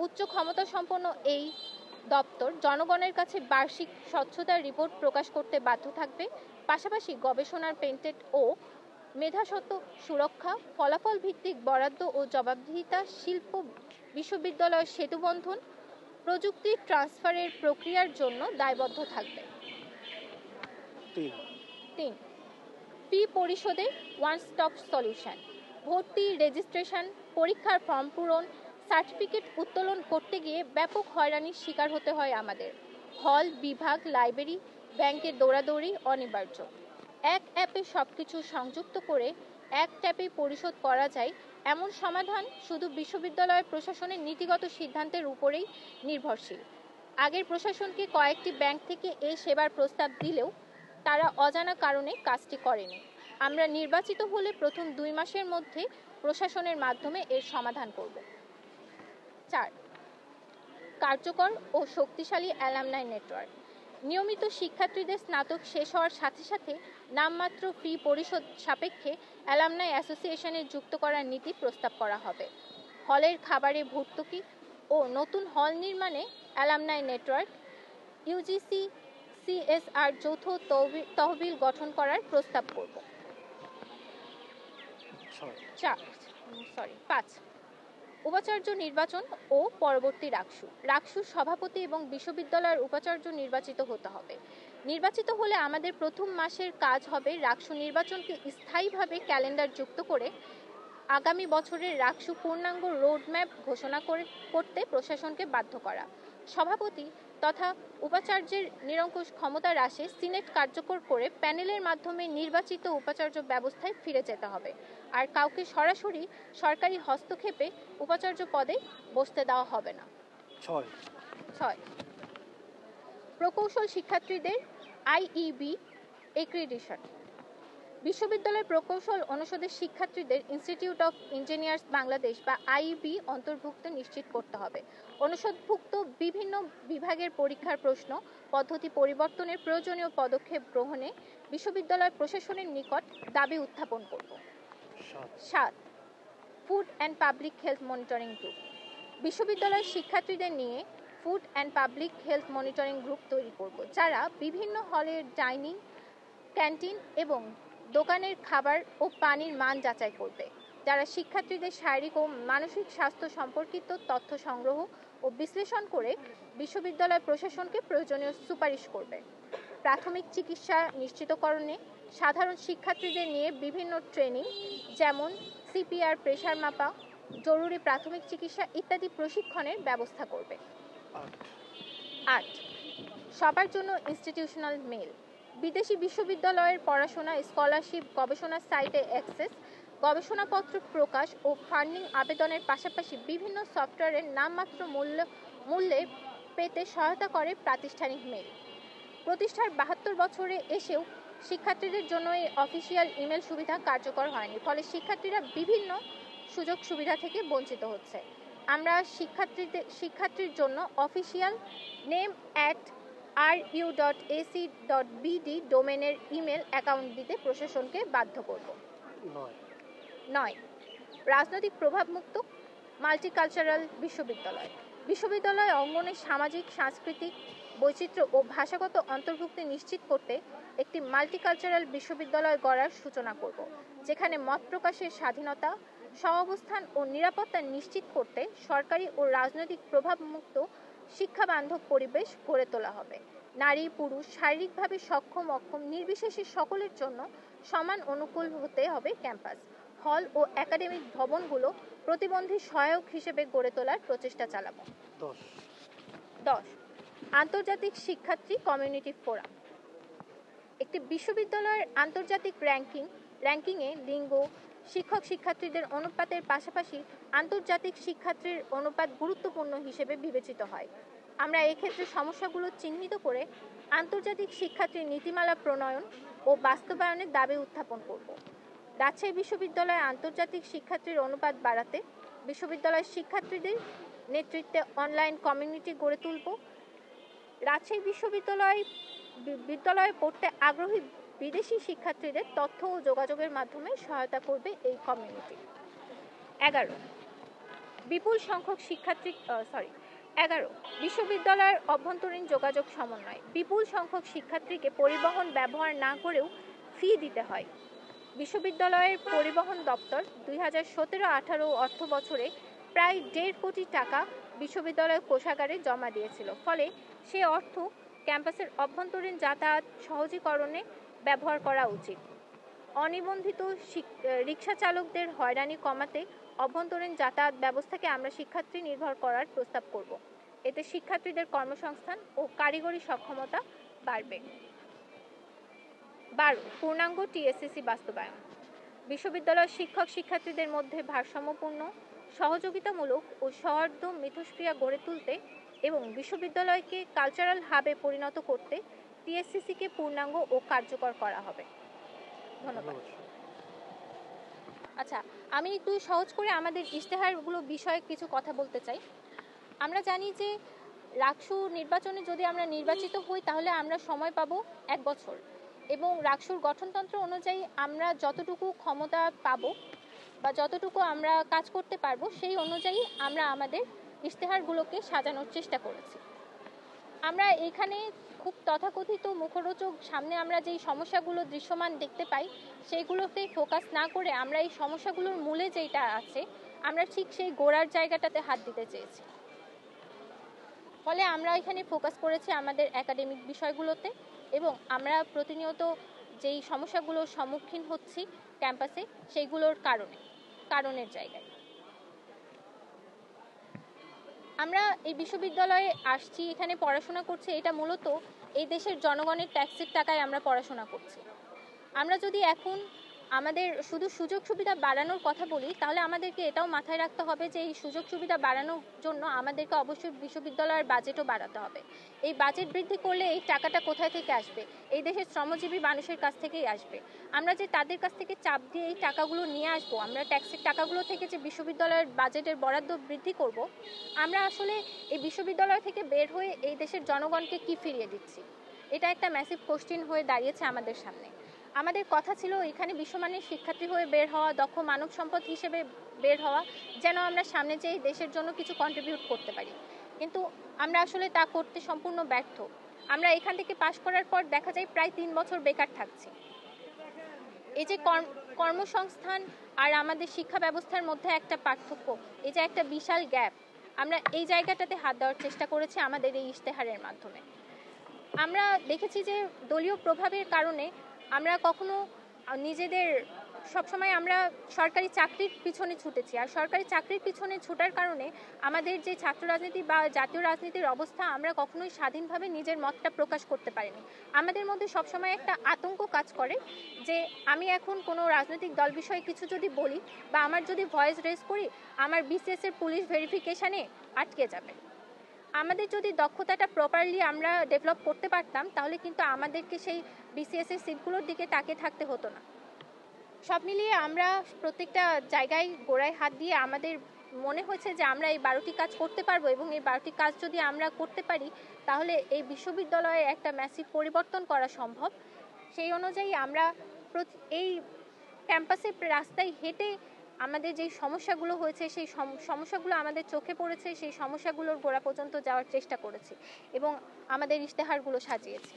উচ্চ ক্ষমতাসম্পন্ন এই দপ্তর জনগণের কাছে বার্ষিক স্বচ্ছতার রিপোর্ট প্রকাশ করতে বাধ্য থাকবে। পাশাপাশি গবেষণার পেটেন্ট ও মেধাস্বত্ব সুরক্ষা, ফলাফল ভিত্তিক বরাদ্দ ও জবাবদিহিতা, শিল্প বিশ্ববিদ্যালয়ের সেতুবন্ধন, প্রযুক্তি ট্রান্সফারের প্রক্রিয়ার জন্য দায়বদ্ধ থাকবে। 3. ফি পরিশোধে ওয়ান স্টপ সলিউশন। ভর্তি, রেজিস্ট্রেশন, পরীক্ষার ফর্ম পূরণ, সার্টিফিকেট উত্তোলন করতে গিয়ে ব্যাপক হয়রানির শিকার হতে হয় আমাদের। হল, বিভাগ, লাইব্রেরি, ব্যাংকের দৌড়াদৌড়ি অনিবার্য। এক অ্যাপে সবকিছু সংযুক্ত করে এক ট্যাপে পরিশোধ করা যায় এমন সমাধান শুধু বিশ্ববিদ্যালয় প্রশাসনের নীতিগত সিদ্ধান্তের উপরেই নির্ভরশীল। আগের প্রশাসনকে কয়েকটি ব্যাংক থেকে এই সেবার প্রস্তাব দিলেও তারা অজানা কারণে কাজটি করেনি। আমরা নির্বাচিত হলে প্রথম 2 মাসের মধ্যে প্রশাসনের মাধ্যমে এর সমাধান করব। 4. কার্যকর ও শক্তিশালী অ্যালামনাই নেটওয়ার্ক। নিয়মিত শিক্ষার্থীদের স্নাতক শেষ হওয়ার সাথে সাথে নামমাত্র ফি পরিশোধ সাপেক্ষে অ্যালামনাই অ্যাসোসিয়েশনে যুক্ত করার নীতি প্রস্তাব করা হবে। হলের খাবারে ভর্তুকি ও নতুন হল নির্মাণে অ্যালামনাই নেটওয়ার্ক, ইউজিসি CSR যৌথ তহবিল গঠন করার প্রস্তাব করব। 5. উপাচার্য নির্বাচন ও পরবর্তী রাকসুর সভাপতি এবং বিশ্ববিদ্যালয়ের উপাচার্য নির্বাচিত হতে হবে। নির্বাচিত হলে আমাদের প্রথম মাসের কাজ হবে রাকসু নির্বাচনকে স্থায়ীভাবে ক্যালেন্ডার যুক্ত করে আগামী বছরের রাকসু পূর্ণাঙ্গ রোডম্যাপ ঘোষণা করতে প্রশাসনকে বাধ্য করা। সভাপতি তথা উপাচার্যের নিরঙ্কুশ ক্ষমতা হ্রাসে সিনেট কার্যকর করে প্যানেলের মাধ্যমে নির্বাচিত উপাচার্য ব্যবস্থায় ফিরে যেতে হবে। আর কাউকে সরাসরি সরকারি হস্তক্ষেপে উপাচার্য পদে বসতে দেওয়া হবে না। 6. প্রকৌশল শিক্ষার্থীদের IEB এক্রিডিশন। বিশ্ববিদ্যালয়ের প্রকৌশল অনুষদের শিক্ষার্থীদের ইনস্টিটিউট অফ ইঞ্জিনিয়ার্স বাংলাদেশ বা IEB অন্তর্ভুক্ত নিশ্চিত করতে হবে। অনুষদভুক্ত বিভিন্ন বিভাগের পরীক্ষার প্রশ্ন পদ্ধতি পরিবর্তনের প্রয়োজনীয় পদক্ষেপ গ্রহণে বিশ্ববিদ্যালয় প্রশাসনের নিকট দাবি উত্থাপন করব। 7. Food and public health monitoring group. বিশ্ববিদ্যালয়ের শিক্ষার্থীদের নিয়ে food and public health monitoring group তৈরি করব, যারা বিভিন্ন হলের ডাইনিং, ক্যান্টিন এবং দোকানের খাবার ও পানির মান যাচাই করবে, যারা শিক্ষার্থীদের শারীরিক ও মানসিক স্বাস্থ্য সম্পর্কিত তথ্য সংগ্রহ ও বিশ্লেষণ করে বিশ্ববিদ্যালয় প্রশাসনকে প্রয়োজনীয় সুপারিশ করবে। প্রাথমিক চিকিৎসা নিশ্চিতকরণে সাধারণ শিক্ষার্থীদের নিয়ে বিভিন্ন ট্রেনিং যেমন CPR, প্রেসার মাপা, জরুরি প্রাথমিক চিকিৎসা ইত্যাদি প্রশিক্ষণের ব্যবস্থা করবে। 8. সবার জন্য ইনস্টিটিউশনাল মেইল। বিদেশি বিশ্ববিদ্যালয়ের পড়াশোনা, স্কলারশিপ, গবেষণা সাইটে অ্যাক্সেস, গবেষণাপত্র প্রকাশ ও ফান্ডিং আবেদনের পাশাপাশি বিভিন্ন সফটওয়্যারের নামমাত্র মূল্যে পেতে সহায়তা করে প্রাতিষ্ঠানিক মেইল। প্রতিষ্ঠার 72 বছরে এসেও শিক্ষার্থীদের জন্য এই অফিসিয়াল ইমেল সুবিধা কার্যকর হয়নি, ফলে শিক্ষার্থীরা বিভিন্ন সুযোগ সুবিধা থেকে বঞ্চিত হচ্ছে। আমরা শিক্ষার্থীর জন্য অফিসিয়াল name@ru.ac.bd ডোমেনের ইমেল অ্যাকাউন্ট দিতে প্রশাসনকে বাধ্য করব। 9. রাজনৈতিক প্রভাবমুক্ত মাল্টিকালচারাল বিশ্ববিদ্যালয়। বিশ্ববিদ্যালয় অঙ্গনে সামাজিক, সাংস্কৃতিক বৈচিত্র্য ও ভাষাগত অন্তর্ভুক্তি নিশ্চিত করতে একটি মাল্টিকালচারাল বিশ্ববিদ্যালয় গড়ার সূচনা করব, যেখানে মত প্রকাশের স্বাধীনতা, সহাবস্থান ও নিরাপত্তা নিশ্চিত করতে সরকারি ও রাজনৈতিক প্রভাবমুক্ত শিক্ষাবান্ধব পরিবেশ গড়ে তোলা হবে। নারী, পুরুষ, শারীরিকভাবে সক্ষম অক্ষম নির্বিশেষে সকলের জন্য সমান অনুকূল হতে হবে ক্যাম্পাস। হল ও একাডেমিক ভবনগুলো প্রতিবন্ধী সহায়ক হিসেবে গড়ে তোলার প্রচেষ্টা চালাব। 10. আন্তর্জাতিক শিক্ষার্থী কমিউনিটি ফোরাম। একটি বিশ্ববিদ্যালয়ের আন্তর্জাতিক র্যাঙ্কিংয়ে লিঙ্গ, শিক্ষক শিক্ষার্থীদের অনুপাতের পাশাপাশি আন্তর্জাতিক শিক্ষার্থীর অনুপাত গুরুত্বপূর্ণ হিসেবে বিবেচিত হয়। আমরা এক্ষেত্রে সমস্যাগুলো চিহ্নিত করে আন্তর্জাতিক শিক্ষার্থীর নীতিমালা প্রণয়ন ও বাস্তবায়নের দাবি উত্থাপন করব। রাজশাহী বিশ্ববিদ্যালয়ে আন্তর্জাতিক শিক্ষার্থীর অনুপাত বাড়াতে বিশ্ববিদ্যালয়ের শিক্ষার্থীদের নেতৃত্বে অনলাইন কমিউনিটি গড়ে তুলব। রাজশাহী বিদ্যালয়ে পড়তে আগ্রহী বিদেশি শিক্ষার্থীদের তথ্য ও যোগাযোগের মাধ্যমে সহায়তা করবে এই কমিউনিটি। 11. বিপুল সংখ্যক শিক্ষার্থী 11 বিশ্ববিদ্যালয়ের অভ্যন্তরীণ যোগাযোগ সমন্বয়। বিপুল সংখ্যক শিক্ষার্থীকে পরিবহন ব্যবহার না করেও ফি দিতে হয়। বিশ্ববিদ্যালয়ের পরিবহন দপ্তর 2017-18 অর্থ বছরে প্রায় 1.5 কোটি টাকা বিশ্ববিদ্যালয়ের কোষাগারে জমা দিয়েছিল। ফলে সে অর্থ ক্যাম্পাসের অভ্যন্তরীণ যাতায়াত সহজীকরণে ব্যবহার করা উচিত। অনিবন্ধিত রিক্সা চালকদের হয়রানি কমাতে অভ্যন্তরীণ যাতায়াত ব্যবস্থাকে আমরা শিক্ষার্থী নির্ভর করার প্রস্তাব করব। এতে শিক্ষার্থীদের কর্মসংস্থান ও কারিগরি সক্ষমতা বাড়বে। 12 পূর্ণাঙ্গ টিএসসিসি বাস্তবায়ন। বিশ্ববিদ্যালয়ের শিক্ষক শিক্ষার্থীদের মধ্যে ভারসাম্যপূর্ণ, সহযোগিতামূলক ও সৌহার্দ্য মিথস্ক্রিয়া গড়ে তুলতে এবং বিশ্ববিদ্যালয়কে কালচারাল হাবে পরিণত করতে টিএসসিসিকে পূর্ণাঙ্গ ও কার্যকর করা হবে। ধন্যবাদ। আচ্ছা, আমি একটু সহজ করে আমাদের ইশতেহারগুলো বিষয়ে কিছু কথা বলতে চাই। আমরা জানি যে রাকসু নির্বাচনে যদি আমরা নির্বাচিত হই তাহলে আমরা সময় পাবো 1 বছর, এবং রাকসুর গঠনতন্ত্র অনুযায়ী আমরা যতটুকু ক্ষমতা পাবো বা যতটুকু আমরা কাজ করতে পারবো সেই অনুযায়ী আমরা আমাদের ইশতেহারগুলোকে সাজানোর চেষ্টা করেছি। আমরা এখানে খুব তথাকথিত মুখরোচক সামনে আমরা যেই সমস্যাগুলো দৃশ্যমান দেখতে পাই সেইগুলোতে ফোকাস না করে আমরা এই সমস্যাগুলোর মূলে যেটা আছে আমরা ঠিক সেই গোড়ার জায়গাটাতে হাত দিতে চেয়েছি। ফলে আমরা এখানে ফোকাস করেছি আমাদের একাডেমিক বিষয়গুলোতে, এবং আমরা প্রতিনিয়ত যেই সমস্যাগুলোর সম্মুখীন হচ্ছি ক্যাম্পাসে সেইগুলোর কারণের জায়গায়। আমরা এই বিশ্ববিদ্যালয়ে আসছি, এখানে পড়াশোনা করছি, এটা মূলত এই দেশের জনগণের ট্যাক্সের টাকায় আমরা পড়াশোনা করছি। আমরা যদি এখন আমাদের শুধু সুযোগ সুবিধা বাড়ানোর কথা বলি তাহলে আমাদেরকে এটাও মাথায় রাখতে হবে যে এই সুযোগ সুবিধা বাড়ানোর জন্য আমাদেরকে অবশ্যই বিশ্ববিদ্যালয়ের বাজেটও বাড়াতে হবে। এই বাজেট বৃদ্ধি করলে এই টাকাটা কোথায় থেকে আসবে? এই দেশের শ্রমজীবী মানুষের কাছ থেকেই আসবে। আমরা যে তাদের কাছ থেকে চাপ দিয়ে এই টাকাগুলো নিয়ে আসবো, আমরা ট্যাক্সের টাকাগুলো থেকে যে বিশ্ববিদ্যালয়ের বাজেটের বরাদ্দ বৃদ্ধি করব, আমরা আসলে এই বিশ্ববিদ্যালয় থেকে বের হয়ে এই দেশের জনগণকে কি ফিরিয়ে দিচ্ছি? এটা একটা ম্যাসিভ কোশ্চেন হয়ে দাঁড়িয়েছে আমাদের সামনে। আমাদের কথা ছিল এখানে বিশ্বমানের শিক্ষার্থী হয়ে বের হওয়া, দক্ষ মানব সম্পদ হিসেবে বের হওয়া, যেন আমরা সামনে যেয়ে দেশের জন্য কিছু কন্ট্রিবিউট করতে পারি। কিন্তু আমরা আসলে তা করতে সম্পূর্ণ ব্যর্থ। আমরা এখান থেকে পাশ করার পর দেখা যায় প্রায় 3 বছর বেকার থাকছি। এই যে কর্মসংস্থান আর আমাদের শিক্ষা ব্যবস্থার মধ্যে একটা পার্থক্য, এই যে একটা বিশাল গ্যাপ, আমরা এই জায়গাটাতে হাত দেওয়ার চেষ্টা করেছি আমাদের এই ইশতেহারের মাধ্যমে। আমরা দেখেছি যে দলীয় প্রভাবের কারণে আমরা কখনো নিজেদের সবসময় আমরা সরকারি চাকরির পিছনে ছুটেছি, আর সরকারি চাকরির পিছনে ছুটার কারণে আমাদের যে ছাত্র রাজনীতি বা জাতীয় রাজনীতির অবস্থা আমরা কখনোই স্বাধীনভাবে নিজের মতটা প্রকাশ করতে পারিনি। আমাদের মধ্যে সবসময় একটা আতঙ্ক কাজ করে যে আমি এখন কোনো রাজনৈতিক দল বিষয়ে কিছু যদি বলি বা আমার যদি ভয়েস রেজ করি আমার বিসিএস এর পুলিশ ভেরিফিকেশনে আটকে যাবে। আমাদের যদি দক্ষতাটা প্রপারলি আমরা ডেভেলপ করতে পারতাম তাহলে কিন্তু আমাদেরকে সেই বিসিএস এর সিটগুলোর দিকে তাকিয়ে থাকতে হতো না। সব মিলিয়ে আমরা প্রত্যেকটা জায়গায় গোড়ায় হাত দিয়ে আমাদের মনে হয়েছে যে আমরা এই 12টি কাজ করতে পারবো, এবং এই 12টি কাজ যদি আমরা করতে পারি তাহলে এই বিশ্ববিদ্যালয়ে একটা ম্যাসিভ পরিবর্তন করা সম্ভব। সেই অনুযায়ী আমরা এই ক্যাম্পাসের রাস্তায় হেঁটে আমাদের যেই সমস্যাগুলো হয়েছে সেই সমস্যাগুলো আমাদের চোখে পড়েছে, সেই সমস্যাগুলোর গোড়া পর্যন্ত যাওয়ার চেষ্টা করেছি এবং আমাদের ইশতেহারগুলো সাজিয়েছি।